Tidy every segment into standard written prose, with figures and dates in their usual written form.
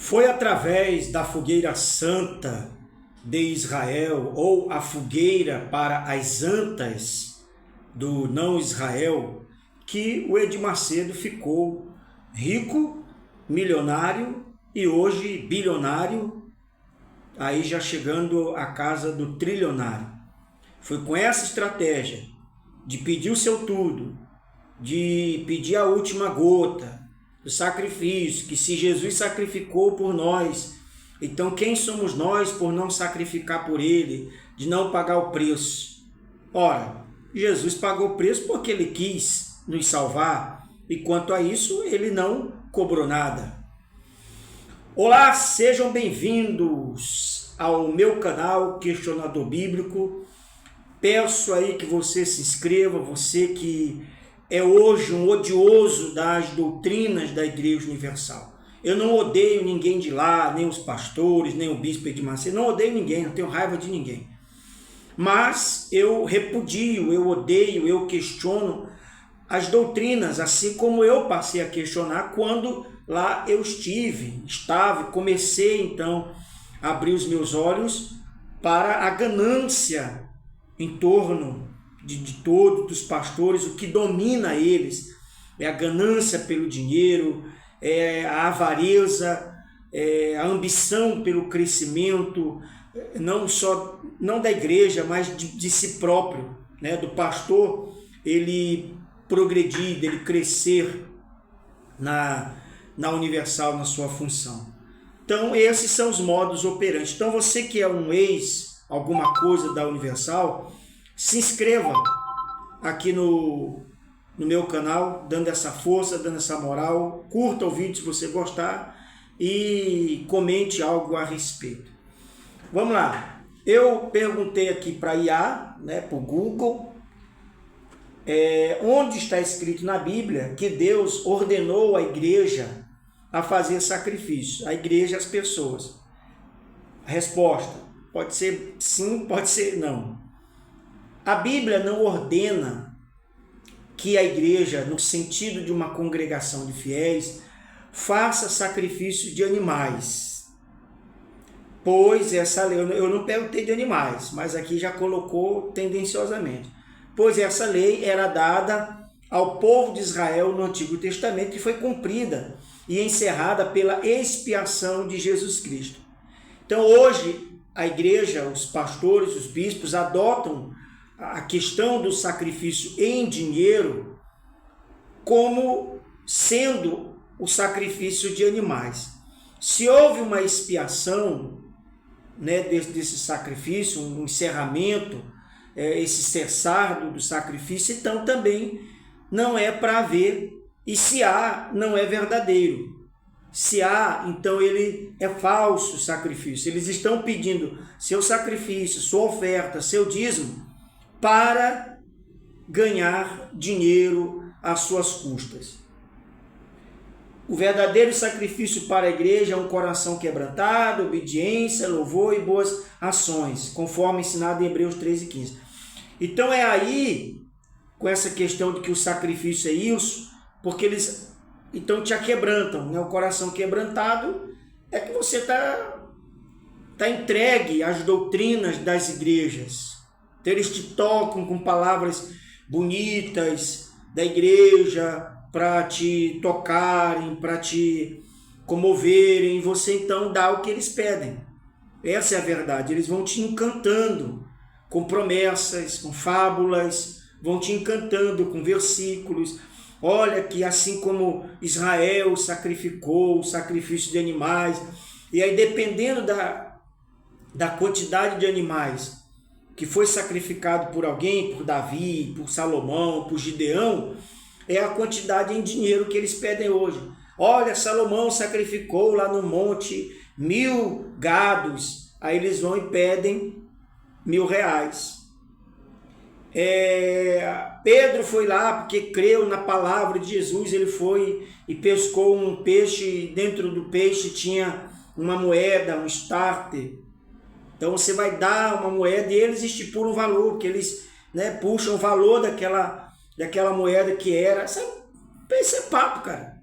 Foi através da fogueira santa de Israel, ou a fogueira para as antas do não Israel, que o Edir Macedo ficou rico, milionário e hoje bilionário, aí já chegando à casa do trilionário. Foi com essa estratégia de pedir o seu tudo, de pedir a última gota do sacrifício, que se Jesus sacrificou por nós, então quem somos nós por não sacrificar por ele, de não pagar o preço? Ora, Jesus pagou o preço porque ele quis nos salvar, e quanto a isso ele não cobrou nada. Olá, sejam bem-vindos ao meu canal Questionador Bíblico. Peço aí que você se inscreva, você que é hoje um odioso das doutrinas da Igreja Universal. Eu não odeio ninguém de lá, nem os pastores, nem o bispo Edir Macedo, não odeio ninguém, não tenho raiva de ninguém. Mas eu repudio, eu odeio, eu questiono as doutrinas, assim como eu passei a questionar quando lá eu estava, comecei então a abrir os meus olhos para a ganância em torno de todos os pastores. O que domina eles é a ganância pelo dinheiro, é a avareza, é a ambição pelo crescimento, não da igreja, mas de si próprio, né? Do pastor, ele progredir, dele crescer na Universal, na sua função. Então, esses são os modos operantes. Então, você que é um alguma coisa da Universal, se inscreva aqui no meu canal, dando essa força, dando essa moral. Curta o vídeo se você gostar e comente algo a respeito. Vamos lá. Eu perguntei aqui para a IA, para o Google, onde está escrito na Bíblia que Deus ordenou a igreja a fazer sacrifício. A igreja, as pessoas. A resposta pode ser sim, pode ser não. A Bíblia não ordena que a igreja, no sentido de uma congregação de fiéis, faça sacrifício de animais. Pois essa lei, eu não perguntei de animais, mas aqui já colocou tendenciosamente. Pois essa lei era dada ao povo de Israel no Antigo Testamento, que foi cumprida e encerrada pela expiação de Jesus Cristo. Então hoje a igreja, os pastores, os bispos adotam a questão do sacrifício em dinheiro como sendo o sacrifício de animais. Se houve uma expiação, desse sacrifício, um encerramento, esse cessar do sacrifício, então também não é para haver, e se há, não é verdadeiro. Se há, então ele é falso sacrifício. Eles estão pedindo seu sacrifício, sua oferta, seu dízimo, para ganhar dinheiro às suas custas. O verdadeiro sacrifício para a igreja é um coração quebrantado, obediência, louvor e boas ações, conforme ensinado em Hebreus 13:15. Então é aí, com essa questão de que o sacrifício é isso, porque eles então te aquebrantam, O coração quebrantado é que você está entregue às doutrinas das igrejas. Então, eles te tocam com palavras bonitas da igreja para te tocarem, para te comoverem, e você então dá o que eles pedem. Essa é a verdade. Eles vão te encantando com promessas, com fábulas, vão te encantando com versículos. Olha que assim como Israel sacrificou o sacrifício de animais, e aí dependendo da quantidade de animais que foi sacrificado por alguém, por Davi, por Salomão, por Gideão, é a quantidade em dinheiro que eles pedem hoje. Olha, Salomão sacrificou lá no monte 1000 gados, aí eles vão e pedem R$1000. Pedro foi lá porque creu na palavra de Jesus, ele foi e pescou um peixe, dentro do peixe tinha uma moeda, um starter. Então você vai dar uma moeda e eles estipulam o valor, porque eles puxam o valor daquela moeda que era. Isso é papo, cara.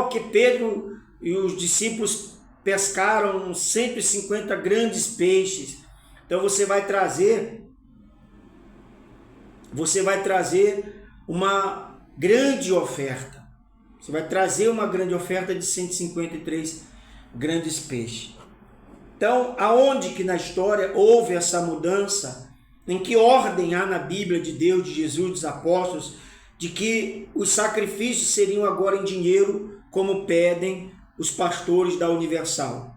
Que Pedro e os discípulos pescaram 150 grandes peixes. Então você vai trazer uma grande oferta. Você vai trazer uma grande oferta de 153 grandes peixes. Então, aonde que na história houve essa mudança? Em que ordem há na Bíblia de Deus, de Jesus, dos apóstolos, de que os sacrifícios seriam agora em dinheiro, como pedem os pastores da Universal?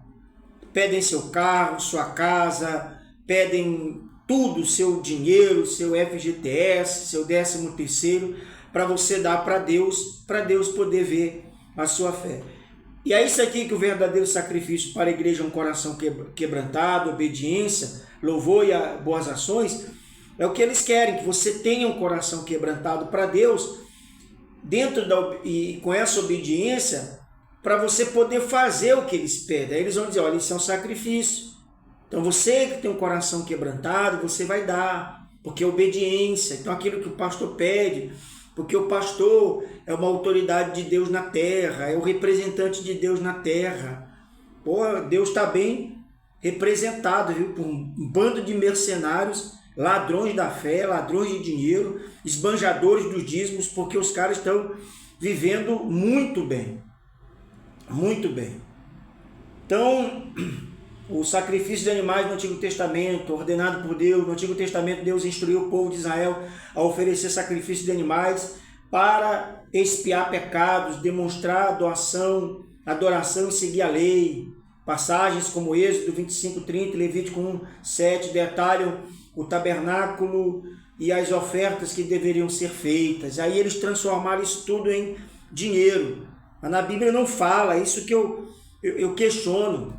Pedem seu carro, sua casa, pedem tudo, seu dinheiro, seu FGTS, seu 13º, para você dar para Deus poder ver a sua fé. E é isso aqui que o verdadeiro sacrifício para a igreja é um coração quebrantado, obediência, louvor e boas ações. É o que eles querem, que você tenha um coração quebrantado para Deus, e com essa obediência, para você poder fazer o que eles pedem. Aí eles vão dizer, olha, isso é um sacrifício. Então você que tem um coração quebrantado, você vai dar, porque é obediência. Então aquilo que o pastor pede, porque o pastor é uma autoridade de Deus na terra, é o representante de Deus na terra. Pô, Deus está bem representado, viu? Por um bando de mercenários, ladrões da fé, ladrões de dinheiro, esbanjadores dos dízimos, porque os caras estão vivendo muito bem. Muito bem. Então, o sacrifício de animais no Antigo Testamento, ordenado por Deus, no Antigo Testamento Deus instruiu o povo de Israel a oferecer sacrifício de animais para expiar pecados, demonstrar adoração e seguir a lei. Passagens como Êxodo 25:30 e Levítico 1:7 detalham o tabernáculo e as ofertas que deveriam ser feitas. Aí eles transformaram isso tudo em dinheiro. Mas na Bíblia não fala, isso que eu questiono.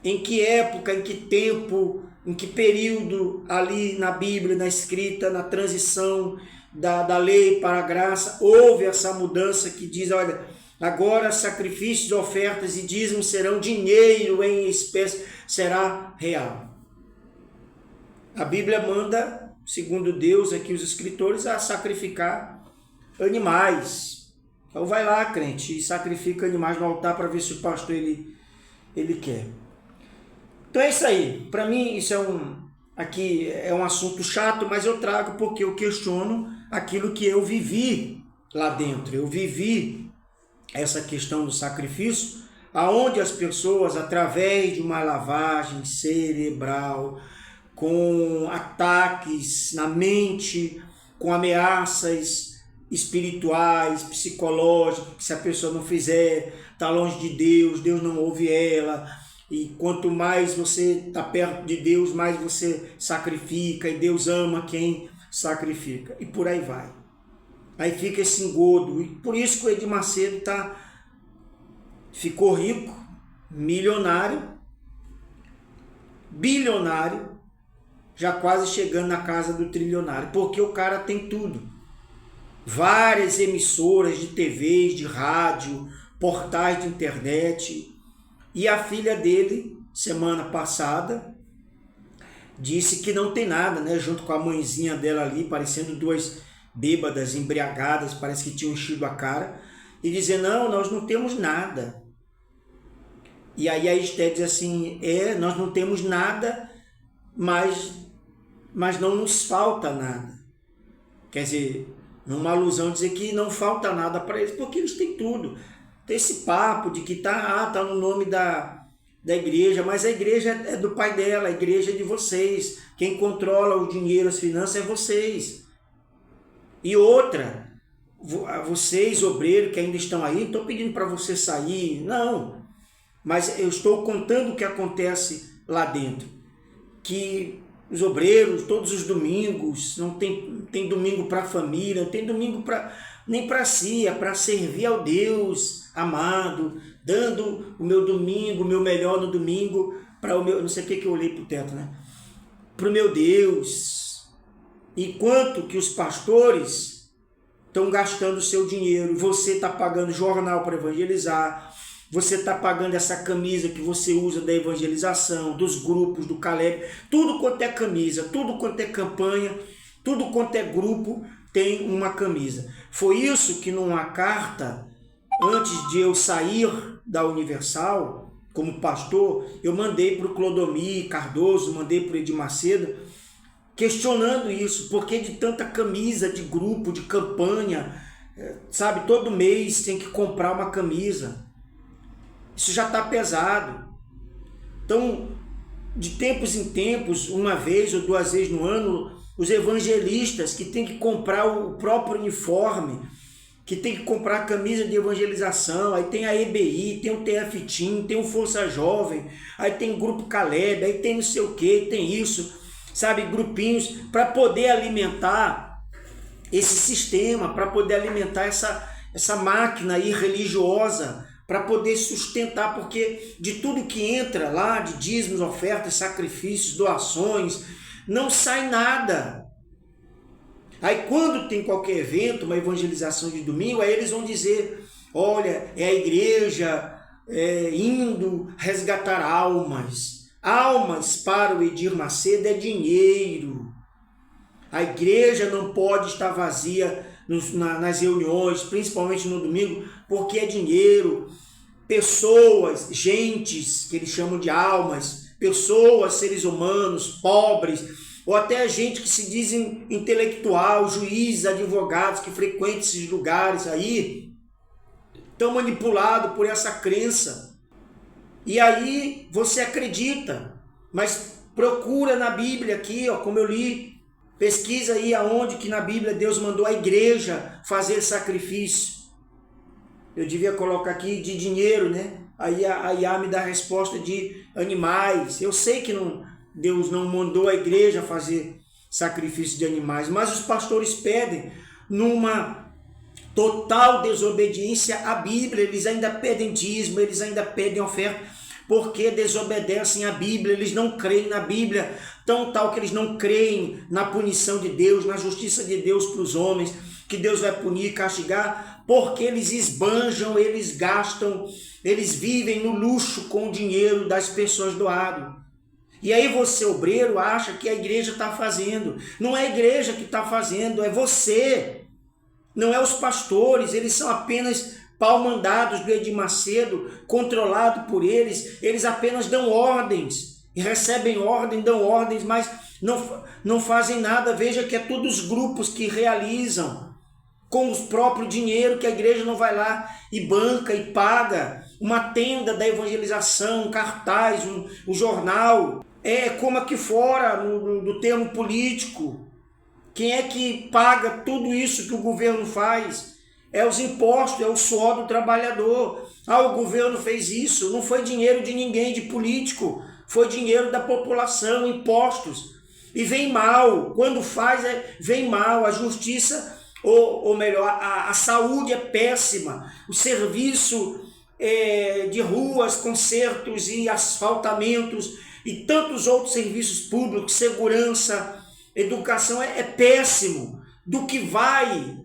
Em que época, em que tempo, em que período ali na Bíblia, na escrita, na transição da lei para a graça, houve essa mudança que diz, olha, agora sacrifícios, ofertas e dízimos serão dinheiro em espécie, será real. A Bíblia manda, segundo Deus, aqui os escritores, a sacrificar animais. Então vai lá, crente, e sacrifica animais no altar para ver se o pastor ele quer. Então é isso aí. Para mim isso aqui é um assunto chato, mas eu trago porque eu questiono aquilo que eu vivi lá dentro. Eu vivi essa questão do sacrifício, aonde as pessoas, através de uma lavagem cerebral, com ataques na mente, com ameaças espirituais, psicológicas, que se a pessoa não fizer, está longe de Deus, Deus não ouve ela, e quanto mais você está perto de Deus, mais você sacrifica, e Deus ama quem sacrifica, e por aí vai. Aí fica esse engodo, e por isso que o Edir Macedo ficou rico, milionário, bilionário, já quase chegando na casa do trilionário, porque o cara tem tudo. Várias emissoras de TV, de rádio, portais de internet. E a filha dele, semana passada, disse que não tem nada, né? Junto com a mãezinha dela ali, parecendo duas bêbadas, embriagadas, parece que tinham enchido a cara. E dizer, não, nós não temos nada. E aí a Esté diz assim, nós não temos nada, mas não nos falta nada. Quer dizer, numa alusão dizer que não falta nada para eles, porque eles têm tudo. Tem esse papo de que tá no nome da igreja, mas a igreja é do pai dela, a igreja é de vocês. Quem controla o dinheiro, as finanças é vocês. E outra, vocês, obreiros que ainda estão aí, não estou pedindo para você sair, não. Mas eu estou contando o que acontece lá dentro. Que os obreiros, todos os domingos, não tem domingo para a família, não tem domingo nem para si, é para servir ao Deus amado, dando o meu domingo, o meu melhor no domingo, para o meu, não sei o que eu olhei para o teto, né? Para o meu Deus. Enquanto que os pastores estão gastando o seu dinheiro, você está pagando jornal para evangelizar, você está pagando essa camisa que você usa da evangelização, dos grupos, do Caleb, tudo quanto é camisa, tudo quanto é campanha, tudo quanto é grupo tem uma camisa. Foi isso que numa carta antes de eu sair da Universal, como pastor, eu mandei para o Clodomir Cardoso, mandei para o Edir Macedo, questionando isso, porque de tanta camisa de grupo, de campanha, sabe, todo mês tem que comprar uma camisa. Isso já está pesado. Então, de tempos em tempos, uma vez ou duas vezes no ano, os evangelistas que têm que comprar o próprio uniforme, que tem que comprar a camisa de evangelização, aí tem a EBI, tem o TF Team, tem o Força Jovem, aí tem o Grupo Caleb, aí tem não sei o que, tem isso, sabe, grupinhos, para poder alimentar esse sistema, para poder alimentar essa máquina aí religiosa, para poder sustentar, porque de tudo que entra lá, de dízimos, ofertas, sacrifícios, doações, não sai nada. Aí quando tem qualquer evento, uma evangelização de domingo, aí eles vão dizer, olha, é a igreja indo resgatar almas. Almas para o Edir Macedo é dinheiro. A igreja não pode estar vazia nas reuniões, principalmente no domingo, porque é dinheiro. Pessoas, gentes, que eles chamam de almas, pessoas, seres humanos, pobres, ou até gente que se dizem intelectual, juízes, advogados, que frequentam esses lugares aí, estão manipulados por essa crença. E aí você acredita, mas procura na Bíblia aqui, ó, como eu li, pesquisa aí aonde que na Bíblia Deus mandou a igreja fazer sacrifício. Eu devia colocar aqui de dinheiro, né? Aí a IA me dá a resposta de animais. Eu sei que Deus não mandou a igreja fazer sacrifício de animais, mas os pastores pedem numa total desobediência à Bíblia. Eles ainda pedem dízimo, eles ainda pedem oferta, porque desobedecem à Bíblia, eles não creem na Bíblia, tão tal que eles não creem na punição de Deus, na justiça de Deus para os homens, que Deus vai punir, castigar, porque eles esbanjam, eles gastam, eles vivem no luxo com o dinheiro das pessoas doado. E aí você, obreiro, acha que a igreja está fazendo. Não é a igreja que está fazendo, é você. Não é os pastores, eles são apenas pau-mandados do Edir Macedo, controlado por eles. Eles apenas dão ordens, e recebem ordem, dão ordens, mas não fazem nada. Veja que é todos os grupos que realizam com o próprio dinheiro, que a igreja não vai lá e banca e paga uma tenda da evangelização, um cartaz, um jornal. É como aqui fora, no termo político. Quem é que paga tudo isso que o governo faz? É os impostos, é o suor do trabalhador. Ah, o governo fez isso. Não foi dinheiro de ninguém, de político. Foi dinheiro da população, impostos. E vem mal. Quando faz, vem mal. A justiça, ou melhor, a saúde é péssima. O serviço de ruas, consertos e asfaltamentos e tantos outros serviços públicos, segurança, educação é péssimo. Do que vai,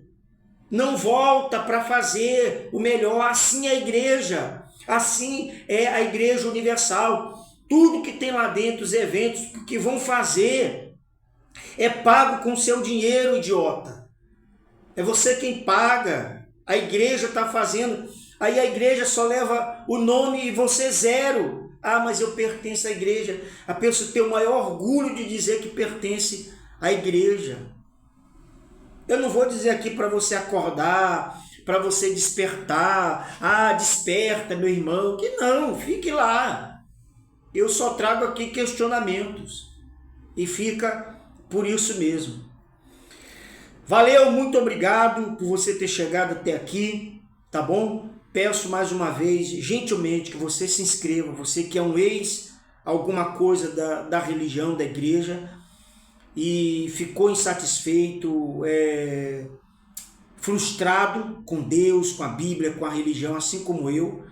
não volta para fazer o melhor. Assim é a igreja, assim é a Igreja Universal. Tudo que tem lá dentro, os eventos que vão fazer, é pago com seu dinheiro, idiota. É você quem paga. A igreja está fazendo, aí a igreja só leva o nome e você zero. Ah, mas eu pertenço à igreja. A pessoa tem o maior orgulho de dizer que pertence à igreja. Eu não vou dizer aqui para você acordar, para você despertar. Ah, desperta, meu irmão. Que não, fique lá. Eu só trago aqui questionamentos. E fica por isso mesmo. Valeu, muito obrigado por você ter chegado até aqui, tá bom? Peço mais uma vez, gentilmente, que você se inscreva, você que é um ex alguma coisa da religião, da igreja, e ficou insatisfeito, frustrado com Deus, com a Bíblia, com a religião, assim como eu,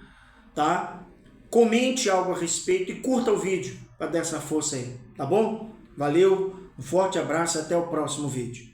tá? Comente algo a respeito e curta o vídeo para dar essa força aí, tá bom? Valeu, um forte abraço, até o próximo vídeo.